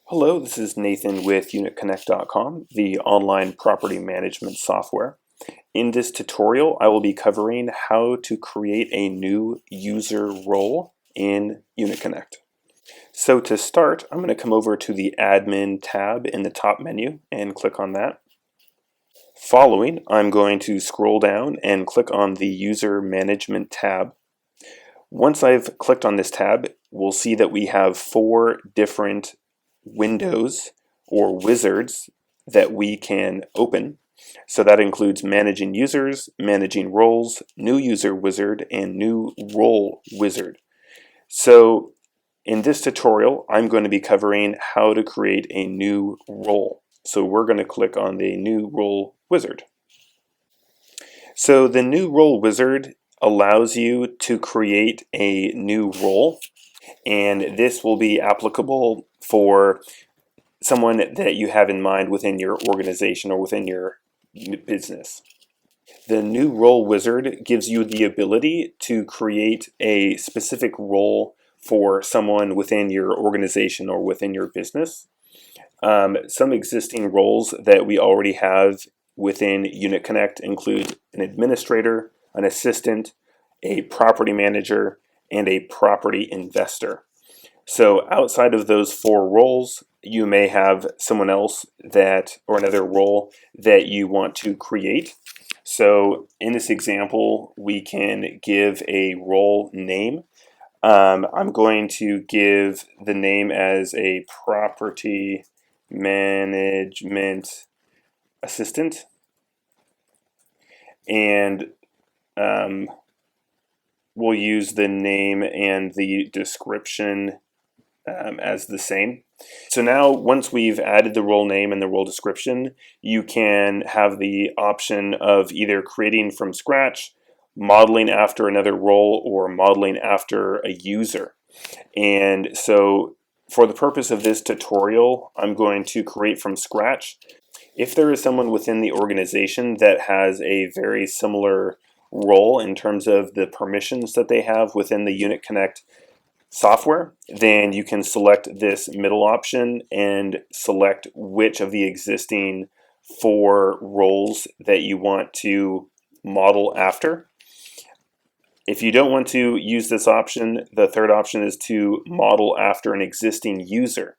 Hello, this is Nathan with UnitConnect.com, the online property management software. In this tutorial, I will be covering how to create a new user role in UnitConnect. So to start, I'm going to come over to the Admin tab in the top menu and click on that. Following, I'm going to scroll down and click on the User Management tab. Once I've clicked on this tab, we'll see that we have four different windows or wizards that we can open. So that includes managing users, managing roles, new user wizard, and new role wizard. So in this tutorial, I'm going to be covering how to create a new role. So we're going to click on the new role wizard. So the new role wizard allows you to create a new role, and this will be applicable for someone that you have in mind within your organization or within your business. The new role wizard gives you the ability to create a specific role for someone within your organization or within your business. Some existing roles that we already have within UnitConnect include an administrator, an assistant, a property manager, and a property investor. So outside of those four roles, you may have someone else or another role that you want to create. So in this example, we can give a role name. I'm going to give the name as a property management assistant, and we'll use the name and the description as the same. So now once we've added the role name and the role description, you can have the option of either creating from scratch, modeling after another role, or modeling after a user. And so for the purpose of this tutorial, I'm going to create from scratch. If there is someone within the organization that has a very similar role in terms of the permissions that they have within the UnitConnect software, then you can select this middle option and select which of the existing four roles that you want to model after. If you don't want to use this option, the third option is to model after an existing user.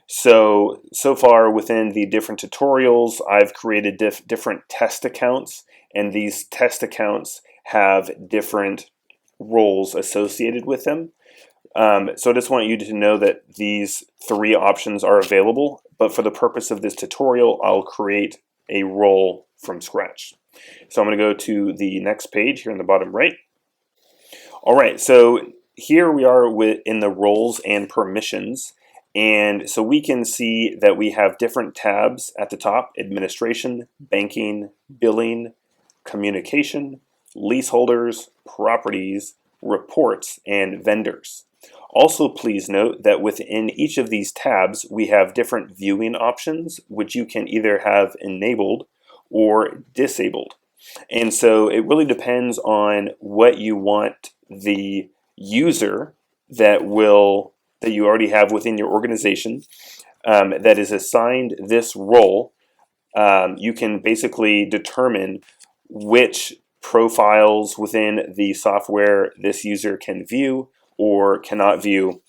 So far within the different tutorials, I've created different test accounts, and these test accounts have different roles associated with them. So I just want you to know that these three options are available, but for the purpose of this tutorial, I'll create a role from scratch. So I'm going to go to the next page here in the bottom right. All right, so here we are in the roles and permissions. And so we can see that we have different tabs at the top: administration, banking, billing, communication, leaseholders, properties, reports, and vendors. Also, please note that within each of these tabs, we have different viewing options, which you can either have enabled or disabled. And so it really depends on what you want the user that you already have within your organization that is assigned this role. You can basically determine which profiles within the software this user can view or cannot view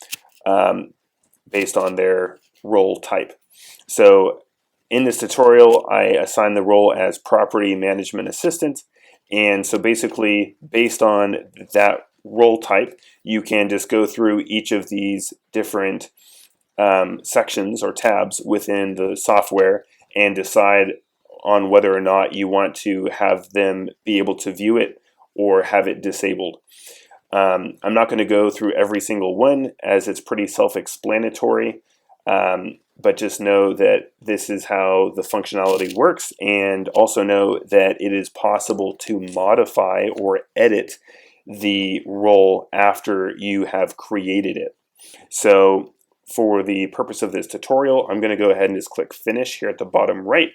based on their role type. So in this tutorial, I assign the role as Property Management Assistant. And so basically, based on that role type, you can just go through each of these different sections or tabs within the software and decide on whether or not you want to have them be able to view it or have it disabled. I'm not going to go through every single one, as it's pretty self-explanatory, but just know that this is how the functionality works, and also know that it is possible to modify or edit the role after you have created it. So for the purpose of this tutorial, I'm going to go ahead and just click Finish here at the bottom right.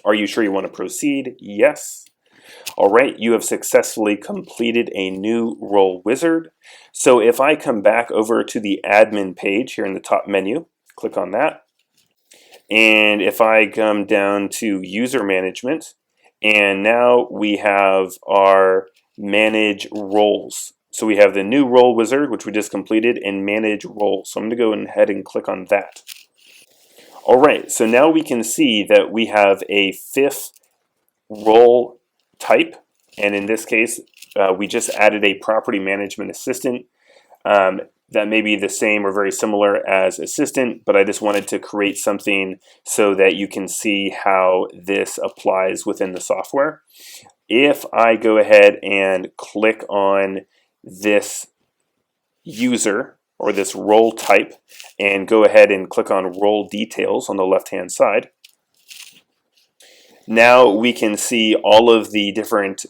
Are you sure you want to proceed? Yes. All right, you have successfully completed a new role wizard. So if I come back over to the admin page here in the top menu, click on that. And if I come down to user management, and now we have our manage roles. So we have the new role wizard, which we just completed, and manage roles. So I'm going to go ahead and click on that. All right, so now we can see that we have a fifth role type, and in this case, we just added a property management assistant. That may be the same or very similar as assistant, but I just wanted to create something so that you can see how this applies within the software. If I go ahead and click on this user or this role type and go ahead and click on role details on the left hand side, now we can see all of the different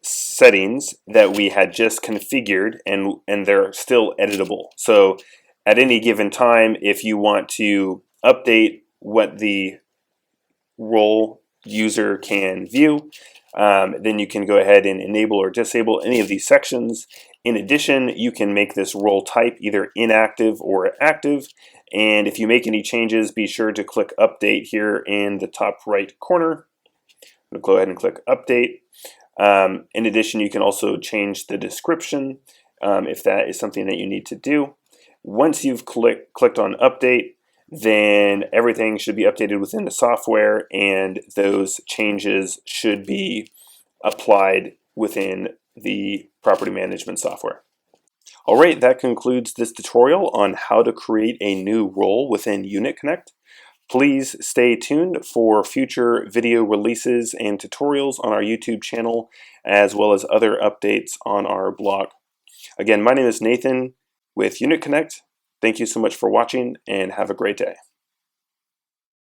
settings that we had just configured, and they're still editable. So at any given time, if you want to update what the role user can view, then you can go ahead and enable or disable any of these sections. In addition, you can make this role type either inactive or active. And if you make any changes, be sure to click update here in the top right corner. I'm going to go ahead and click update. In addition, you can also change the description if that is something that you need to do. Once you've clicked on update, then everything should be updated within the software, and those changes should be applied within the property management software. All right, that concludes this tutorial on how to create a new role within UnitConnect. Please stay tuned for future video releases and tutorials on our YouTube channel, as well as other updates on our blog. Again, my name is Nathan with UnitConnect. Thank you so much for watching, and have a great day.